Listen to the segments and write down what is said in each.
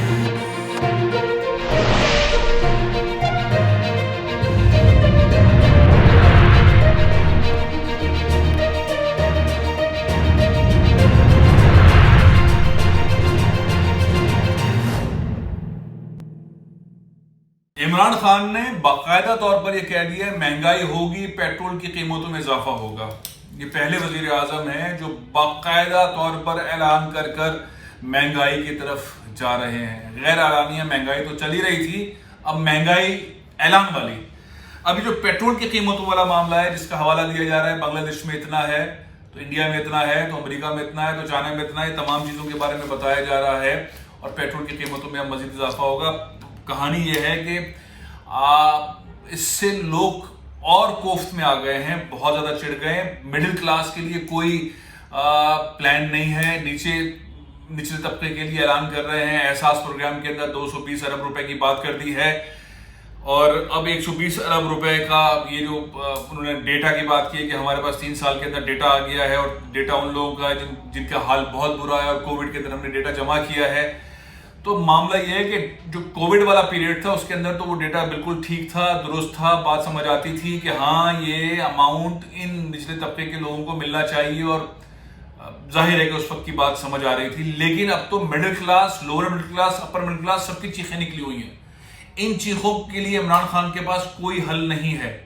عمران خان نے باقاعدہ طور پر یہ کہہ دیا ہے مہنگائی ہوگی، پیٹرول کی قیمتوں میں اضافہ ہوگا. یہ پہلے وزیر اعظم ہیں جو باقاعدہ طور پر اعلان کر کر مہنگائی کی طرف جا رہے ہیں. غیر اعلانیہ مہنگائی تو چلی رہی تھی، اب مہنگائی اعلان والی. ابھی جو پیٹرول کی قیمتوں والا معاملہ ہے جس کا حوالہ دیا جا رہا ہے بنگلہ دیش میں اتنا ہے، تو انڈیا میں اتنا ہے، تو امریکہ میں اتنا ہے، تو چائنا میں اتنا ہے، تمام چیزوں کے بارے میں بتایا جا رہا ہے اور پیٹرول کی قیمتوں میں اب مزید اضافہ ہوگا. کہانی یہ ہے کہ اس سے لوگ اور کوفت میں آ گئے ہیں، بہت زیادہ چڑھ گئے ہیں. مڈل کلاس کے لیے کوئی پلان نہیں ہے، نچلے طبقے کے لیے اعلان کر رہے ہیں. احساس پروگرام کے اندر 220 ارب روپے کی بات کر دی ہے اور اب 120 ارب روپے کا یہ جو انہوں نے ڈیٹا کی بات کی ہے کہ ہمارے پاس 3 سال کے اندر ڈیٹا آ گیا ہے، اور ڈیٹا ان لوگوں کا ہے جن کا حال بہت برا ہے اور کووڈ کے اندر ہم نے ڈیٹا جمع کیا ہے. تو معاملہ یہ ہے کہ جو کووڈ والا پیریڈ تھا اس کے اندر تو وہ ڈیٹا بالکل ٹھیک تھا، درست تھا، بات سمجھ آتی تھی کہ ہاں یہ اماؤنٹ ان نچلے طبقے کے لوگوں کو ملنا چاہیے، اور ظاہر ہے کہ اس وقت کی بات سمجھ آ رہی تھی. لیکن اب تو middle class, lower middle class, upper middle class سب کی چیخیں نکلی ہوئی ہیں. ان چیخوں کے لیے عمران خان کے پاس کوئی حل نہیں ہے،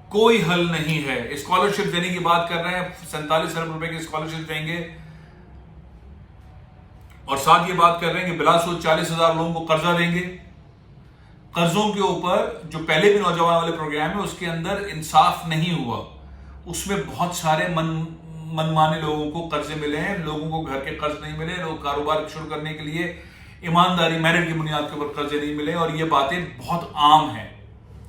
کوئی حل نہیں ہے. اسکالرشپ دینے کی بات کر رہے ہیں، 47 ارب روپے کی اسکالرشپ دیں گے، اور ساتھ یہ بات کر رہے ہیں کہ بلا سود 40,000 لوگوں کو قرضہ دیں گے. قرضوں کے اوپر جو پہلے بھی نوجوان والے پروگرام ہے اس کے اندر انصاف نہیں ہوا. اس میں بہت سارے منمانے لوگوں کو قرضے ملے ہیں، لوگوں کو گھر کے قرض نہیں ملے، لوگ کاروبار شروع کرنے کے لیے ایمانداری میرٹ کی بنیاد کے اوپر قرضے نہیں ملے. اور یہ باتیں بہت عام ہیں،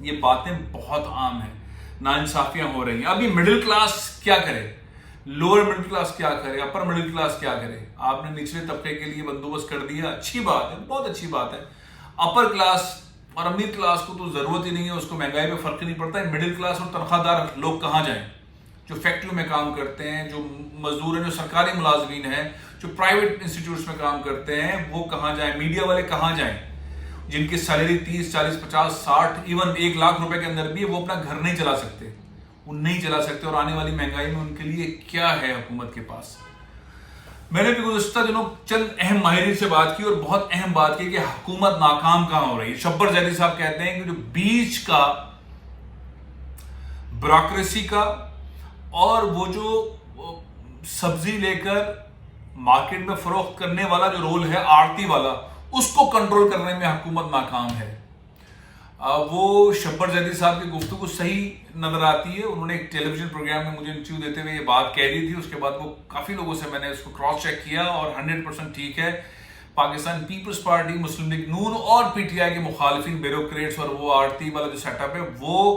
یہ باتیں بہت عام ہیں. ناانصافیاں ہو رہی ہیں. ابھی مڈل کلاس کیا کرے، لوور مڈل کلاس کیا کرے، اپر مڈل کلاس کیا کرے؟ آپ نے نچلے طبقے کے لیے بندوبست کر دیا، اچھی بات ہے، بہت اچھی بات ہے. اپر کلاس اور امیر کلاس کو تو ضرورت ہی نہیں ہے، اس کو مہنگائی پہ فرق ہی نہیں پڑتا ہے. مڈل کلاس اور تنخواہ دار لوگ کہاں جائیں؟ جو فیکٹریوں میں کام کرتے ہیں، جو مزدور ہیں، جو سرکاری ملازمین ہیں، جو پرائیویٹ انسٹیٹیوٹس میں کام کرتے ہیں، وہ کہاں جائیں؟ میڈیا والے کہاں جائیں؟ جن کی سیلری 30، 40، 50، 60، ایون 1 لاکھ روپے کے اندر بھی وہ اپنا گھر نہیں چلا سکتے، وہ نہیں چلا سکتے. اور آنے والی مہنگائی میں ان کے لیے کیا ہے حکومت کے پاس؟ میں نے بھی گزشتہ دنوں چند اہم ماہرین سے بات کی اور بہت اہم بات کی کہ حکومت ناکام کہاں ہو رہی ہے. شبر زیدی صاحب کہتے ہیں کہ جو بیچ کا بیوروکریسی کا اور وہ جو سبزی لے کر مارکیٹ میں فروخت کرنے والا جو رول ہے آڑتی والا، اس کو کنٹرول کرنے میں حکومت ناکام ہے. وہ شبر زیدی صاحب کی گفتگو صحیح نظر آتی ہے. انہوں نے ایک ٹیلی ویژن پروگرام میں مجھے انٹرویو دیتے ہوئے یہ بات کہہ دی تھی. اس کے بعد وہ کافی لوگوں سے میں نے اس کو کراس چیک کیا اور 100% ٹھیک ہے. پاکستان پیپلز پارٹی، مسلم لیگ نون اور پی ٹی آئی کے مخالفین، بیوروکریٹس اور وہ آڑتی والا جو سیٹ اپ ہے وہ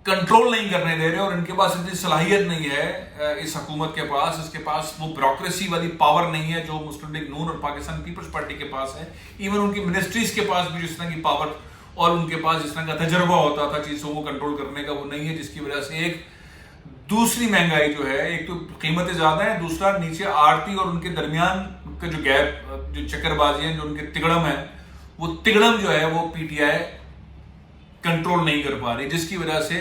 کنٹرول نہیں کرنے دے رہے، اور ان کے پاس اتنی صلاحیت نہیں ہے اس حکومت کے پاس. اس کے پاس وہ بیوروکریسی والی پاور نہیں ہے جو مسلم لیگ نون اور پاکستان پیپلز پارٹی کے پاس ہے. ایون ان کی منسٹریز کے پاس بھی جس طرح کی پاور اور ان کے پاس جس طرح کا تجربہ ہوتا تھا چیزوں کو کنٹرول کرنے کا، وہ نہیں ہے. جس کی وجہ سے ایک دوسری مہنگائی جو ہے، ایک تو قیمتیں زیادہ ہیں، دوسرا نیچے آڑتی اور ان کے درمیان کا جو گیپ، جو چکر بازی ہیں، جو ان کے تگڑم ہیں، وہ تگڑم جو ہے وہ پی ٹی آئی کنٹرول نہیں کر پا رہی، جس کی وجہ سے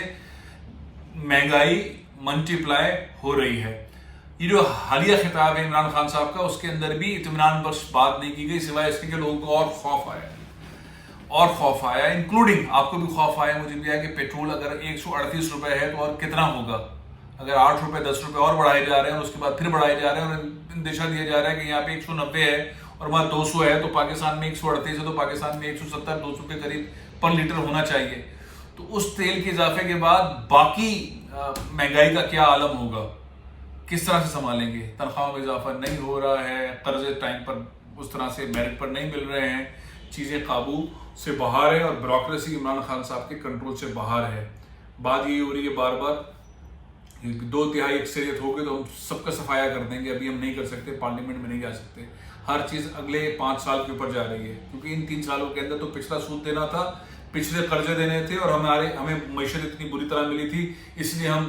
مہنگائی ملٹی پلائی ہو رہی ہے. یہ جو حالیہ خطاب ہے عمران خان صاحب کا، اس کے اندر بھی اطمینان بخش بات نہیں کی گئی، سوائے اس کے کہ لوگوں کو اور خوف آیا، انکلوڈنگ آپ کو بھی خوف آیا، مجھے بھی آیا کہ پیٹرول اگر 138 روپے ہے تو اور کتنا ہوگا؟ اگر 8 روپے 10 روپے اور بڑھائے جا رہے ہیں اور اس کے بعد پھر بڑھائے جا رہے ہیں، اور اندیشہ دیا جا رہا ہے کہ یہاں پہ 190 ہے اور وہاں 200 ہے، تو پاکستان میں 138 ہے، تو پاکستان میں 170 200 کے قریب پر لیٹر ہونا چاہیے. تو اس تیل کے اضافے کے بعد باقی مہنگائی کا کیا عالم ہوگا؟ کس طرح سے سنبھالیں گے؟ تنخواہوں میں اضافہ نہیں ہو رہا ہے، قرضے ٹائم پر اس طرح سے میرٹ پر نہیں مل رہے ہیں، چیزیں قابو سے باہر ہے اور بیوروکریسی عمران خان صاحب کے کنٹرول سے باہر ہے. بات یہ ہو رہی ہے بار بار 2/3 اکثریت ہوگی تو ہم سب کا صفایا کر دیں گے. ابھی ہم نہیں کر سکتے، پارلیمنٹ میں نہیں جا سکتے. ہر چیز اگلے 5 سال کے اوپر جا رہی ہے، کیونکہ ان 3 سالوں کے اندر تو پچھلا سود دینا تھا، پچھلے قرضے دینے تھے، اور ہمیں معیشت اتنی بری طرح ملی تھی، اس لیے ہم